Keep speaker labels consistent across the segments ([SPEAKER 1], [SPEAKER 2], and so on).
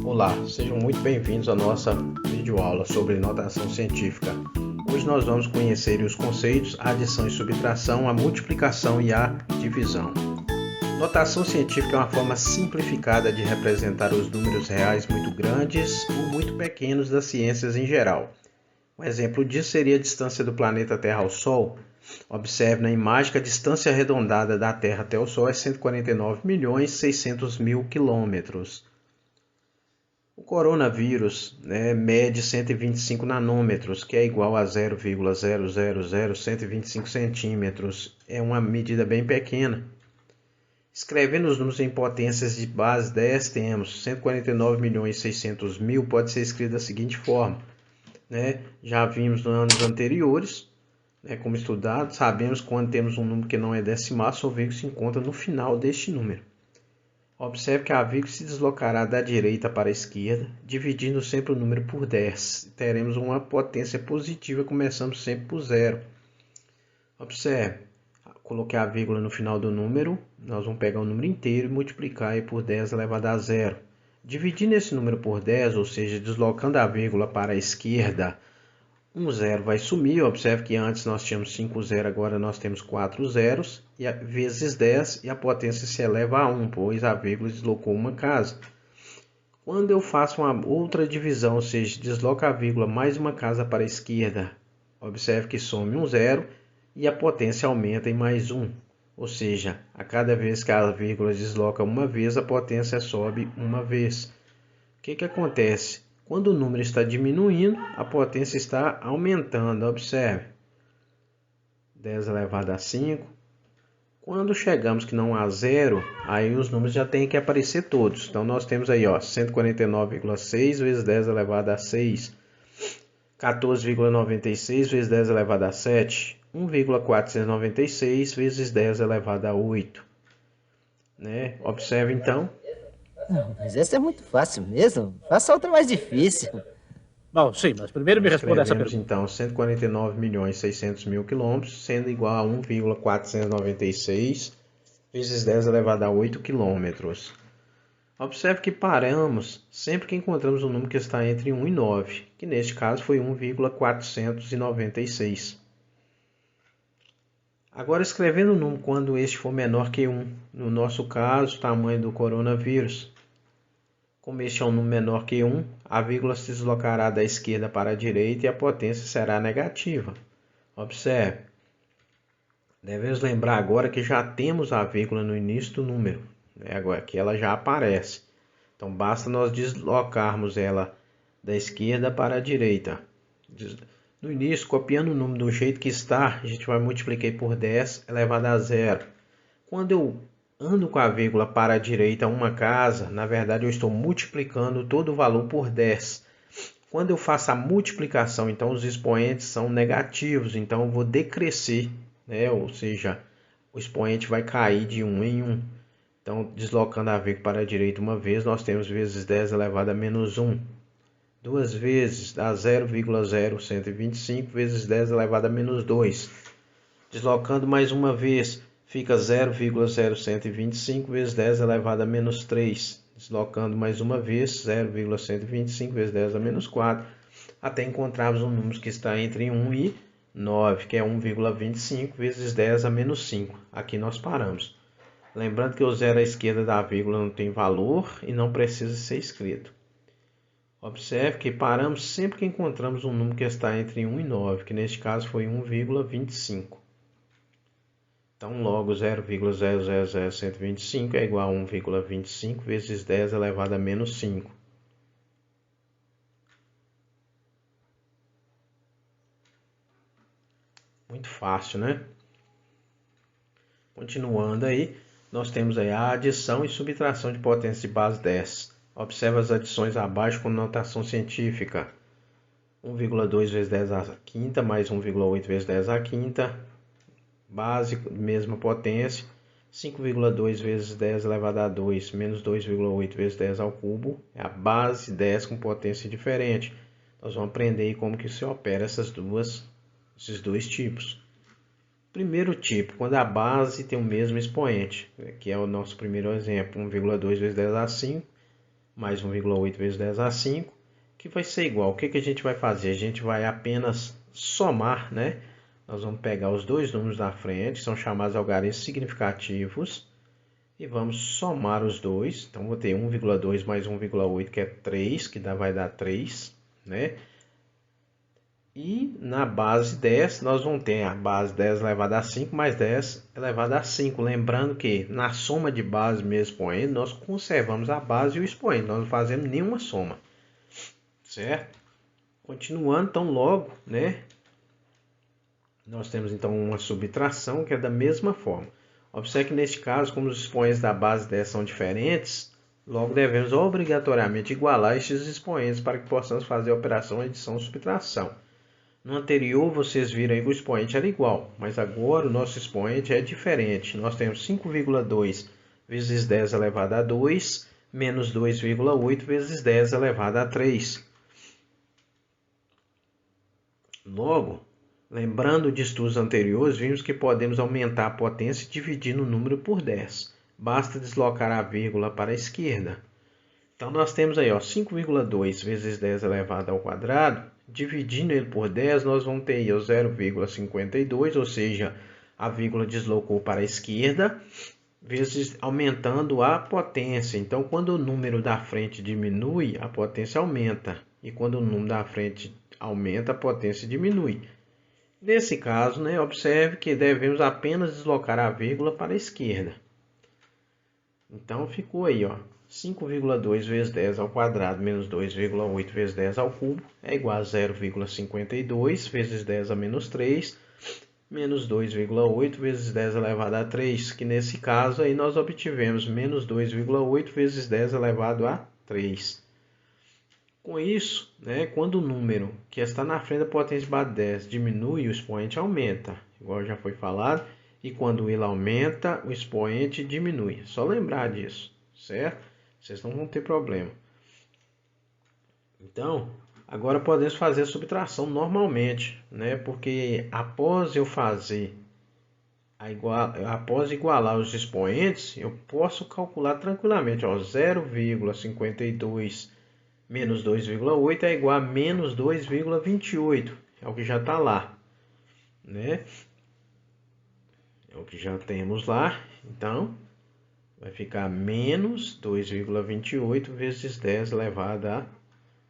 [SPEAKER 1] Olá, sejam muito bem-vindos à nossa videoaula sobre notação científica. Hoje nós vamos conhecer os conceitos, a adição e subtração, a multiplicação e a divisão. Notação científica é uma forma simplificada de representar os números reais muito grandes ou muito pequenos das ciências em geral. Um exemplo disso seria a distância do planeta Terra ao Sol. Observe na imagem que a distância arredondada da Terra até o Sol é 149.600.000 quilômetros. O coronavírus mede 125 nanômetros, que é igual a 0,000125 centímetros. É uma medida bem pequena. Escrevendo os números em potências de base 10, temos 149.600.000, pode ser escrito da seguinte forma. Já vimos nos anos anteriores, como estudado, sabemos que quando temos um número que não é decimal, sua vírgula se encontra no final deste número. Observe que a vírgula se deslocará da direita para a esquerda, dividindo sempre o número por 10. Teremos uma potência positiva, começando sempre por 0. Observe, coloquei a vírgula no final do número, nós vamos pegar o número inteiro e multiplicar por 10 elevado a 0. Dividindo esse número por 10, ou seja, deslocando a vírgula para a esquerda, um zero vai sumir. Observe que antes nós tínhamos 5 zeros, agora nós temos 4 zeros, vezes 10, e a potência se eleva a 1, pois a vírgula deslocou uma casa. Quando eu faço uma outra divisão, ou seja, desloco a vírgula mais uma casa para a esquerda, observe que some um zero e a potência aumenta em mais 1. Ou seja, a cada vez que a vírgula desloca uma vez, a potência sobe uma vez. O que acontece? Quando o número está diminuindo, a potência está aumentando. Observe. 10 elevado a 5. Quando chegamos que não há zero, aí os números já têm que aparecer todos. Então, nós temos aí 149,6 vezes 10 elevado a 6. 14,96 vezes 10 elevado a 7. 1,496 vezes 10 elevado a 8. Observe, então.
[SPEAKER 2] Não, mas essa é muito fácil mesmo. Faça outra mais difícil.
[SPEAKER 3] Bom, sim, mas primeiro me responda essa pergunta.
[SPEAKER 1] Então 149.600.000 quilômetros, sendo igual a 1,496 vezes 10 elevado a 8 quilômetros. Observe que paramos sempre que encontramos um número que está entre 1 e 9, que neste caso foi 1,496. Agora, escrevendo o número quando este for menor que 1, no nosso caso, o tamanho do coronavírus. Como este é um número menor que 1, a vírgula se deslocará da esquerda para a direita e a potência será negativa. Observe. Devemos lembrar agora que já temos a vírgula no início do número. Agora aqui ela já aparece. Então basta nós deslocarmos ela da esquerda para a direita. No início, copiando o número do jeito que está, a gente vai multiplicar por 10 elevado a 0. Quando eu ando com a vírgula para a direita uma casa, na verdade eu estou multiplicando todo o valor por 10. Quando eu faço a multiplicação, então os expoentes são negativos, então eu vou decrescer, ou seja, o expoente vai cair de 1 em 1. Então, deslocando a vírgula para a direita uma vez, nós temos vezes 10 elevado a menos 1. Duas vezes dá 0,0125 vezes 10 elevado a menos 2. Deslocando mais uma vez, fica 0,0125 vezes 10 elevado a menos 3. Deslocando mais uma vez, 0,125 vezes 10 a menos 4. Até encontrarmos um número que está entre 1 e 9, que é 1,25 vezes 10 a menos 5. Aqui nós paramos. Lembrando que o zero à esquerda da vírgula não tem valor e não precisa ser escrito. Observe que paramos sempre que encontramos um número que está entre 1 e 9, que neste caso foi 1,25. Então, logo 0,000125 é igual a 1,25 vezes 10 elevado a menos 5. Muito fácil, né? Continuando aí, nós temos aí a adição e subtração de potência de base 10. Observe as adições abaixo com notação científica. 1,2 vezes 10 à quinta mais 1,8 vezes 10 à quinta. Base, mesma potência. 5,2 vezes 10 elevado a 2 menos 2,8 vezes 10 ao cubo. É a base 10 com potência diferente. Nós vamos aprender aí como que se opera esses dois tipos. Primeiro tipo, quando a base tem o mesmo expoente, que é o nosso primeiro exemplo, 1,2 vezes 10 a 5, mais 1,8 vezes 10 a 5, que vai ser igual. O que a gente vai fazer? A gente vai apenas somar, né? Nós vamos pegar os dois números da frente, são chamados algarismos significativos, e vamos somar os dois. Então, vou ter 1,2 mais 1,8, que é 3, que vai dar 3, né? E na base 10, nós vamos ter a base 10 elevado a 5 mais 10 elevado a 5. Lembrando que na soma de base mesmo expoente, nós conservamos a base e o expoente. Nós não fazemos nenhuma soma. Certo? Continuando, então, logo, né? Nós temos, então, uma subtração que é da mesma forma. Observe que, neste caso, como os expoentes da base 10 são diferentes, logo devemos obrigatoriamente igualar estes expoentes para que possamos fazer a operação adição-subtração. No anterior, vocês viram aí que o expoente era igual, mas agora o nosso expoente é diferente. Nós temos 5,2 vezes 10 elevado a 2, menos 2,8 vezes 10 elevado a 3. Logo, lembrando de estudos anteriores, vimos que podemos aumentar a potência dividindo o número por 10. Basta deslocar a vírgula para a esquerda. Então, nós temos aí 5,2 vezes 10 elevado ao quadrado. Dividindo ele por 10, nós vamos ter aí o 0,52, ou seja, a vírgula deslocou para a esquerda, vezes aumentando a potência. Então, quando o número da frente diminui, a potência aumenta. E quando o número da frente aumenta, a potência diminui. Nesse caso, né, observe que devemos apenas deslocar a vírgula para a esquerda. Então, ficou aí, 5,2 vezes 10 ao quadrado menos 2,8 vezes 10 ao cubo é igual a 0,52 vezes 10 a menos 3 menos 2,8 vezes 10 elevado a 3, que nesse caso aí nós obtivemos menos 2,8 vezes 10 elevado a 3. Com isso, né, quando o número que está na frente da potência de base 10 diminui, o expoente aumenta, igual já foi falado, e quando ele aumenta, o expoente diminui. Só lembrar disso, certo? Vocês não vão ter problema. Então, agora podemos fazer a subtração normalmente, né? Porque após eu fazer após igualar os expoentes, eu posso calcular tranquilamente, 0,52 menos 2,8 é igual a menos 2,28. É o que já está lá, né? É o que já temos lá. Então, vai ficar menos 2,28 vezes 10 elevado a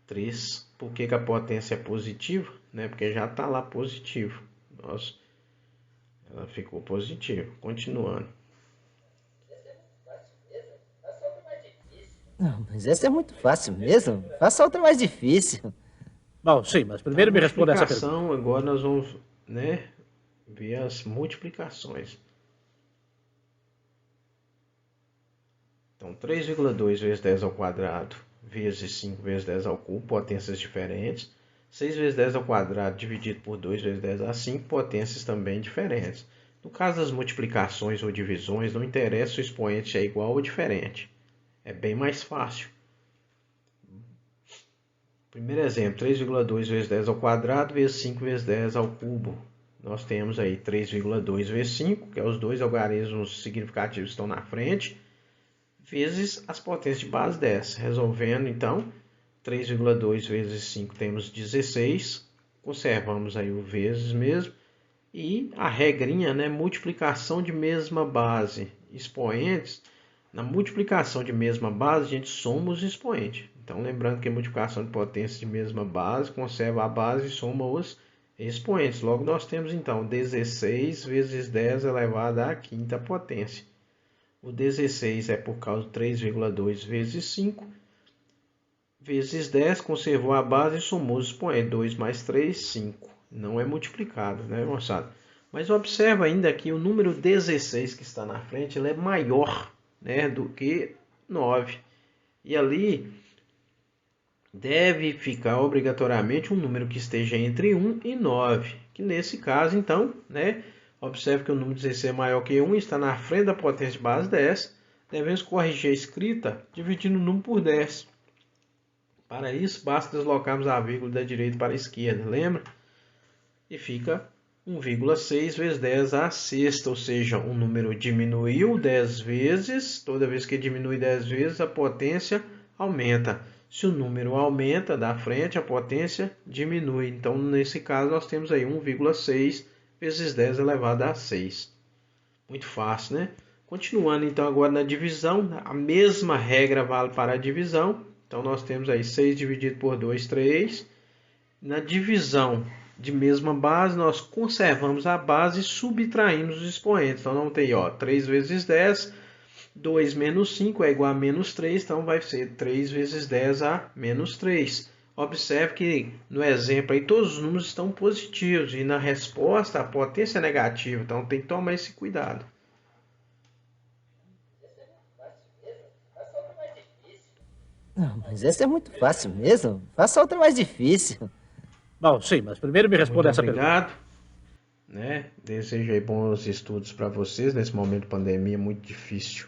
[SPEAKER 1] 3. Por que a potência é positiva? Né? Porque já está lá positivo. Nossa, ela ficou positiva. Continuando.
[SPEAKER 2] Não, mas essa é muito fácil mesmo. Faça outra mais difícil.
[SPEAKER 3] Bom, sim, mas primeiro me responda essa pergunta.
[SPEAKER 1] Agora nós vamos, né, ver as multiplicações. Então, 3,2 vezes 10 ao quadrado vezes 5 vezes 10 ao cubo, potências diferentes. 6 vezes 10 ao quadrado dividido por 2 vezes 10 a 5, potências também diferentes. No caso das multiplicações ou divisões, não interessa se o expoente é igual ou diferente. É bem mais fácil. Primeiro exemplo, 3,2 vezes 10 ao quadrado vezes 5 vezes 10 ao cubo. Nós temos aí 3,2 vezes 5, que é os dois algarismos significativos que estão na frente, vezes as potências de base 10. Resolvendo, então, 3,2 vezes 5 temos 16. Conservamos aí o vezes mesmo. E a regrinha, né, multiplicação de mesma base. Expoentes, na multiplicação de mesma base, a gente soma os expoentes. Então, lembrando que a multiplicação de potências de mesma base, conserva a base e soma os expoentes. Logo, nós temos, então, 16 vezes 10 elevado à quinta potência. O 16 é por causa de 3,2 vezes 5, vezes 10, conservou a base e somou os expoentes. 2 mais 3, 5. Não é multiplicado, né, moçada? Mas observa ainda que o número 16 que está na frente ele é maior, né, do que 9. E ali deve ficar obrigatoriamente um número que esteja entre 1 e 9. Que nesse caso, então, né, observe que o número 16 é maior que 1 e está na frente da potência de base 10. Devemos corrigir a escrita dividindo o número por 10. Para isso, basta deslocarmos a vírgula da direita para a esquerda, lembra? E fica 1,6 vezes 10 à sexta, ou seja, o número diminuiu 10 vezes. Toda vez que diminui 10 vezes, a potência aumenta. Se o número aumenta da frente, a potência diminui. Então, nesse caso, nós temos aí 1,6 vezes 10 elevado a 6. Muito fácil, né? Continuando, então, agora na divisão, a mesma regra vale para a divisão. Então, nós temos aí 6 dividido por 2, 3. Na divisão de mesma base, nós conservamos a base e subtraímos os expoentes. Então, não tem, 3 vezes 10, 2 menos 5 é igual a menos 3, então vai ser 3 vezes 10 a menos 3. Observe que no exemplo aí todos os números estão positivos e na resposta a potência é negativa, então tem que tomar esse cuidado.
[SPEAKER 2] Não, mas essa é muito fácil mesmo. Faça outra mais difícil.
[SPEAKER 3] Bom, sim, mas primeiro me responda essa pergunta.
[SPEAKER 1] Obrigado. Desejo aí bons estudos para vocês nesse momento de pandemia muito difícil.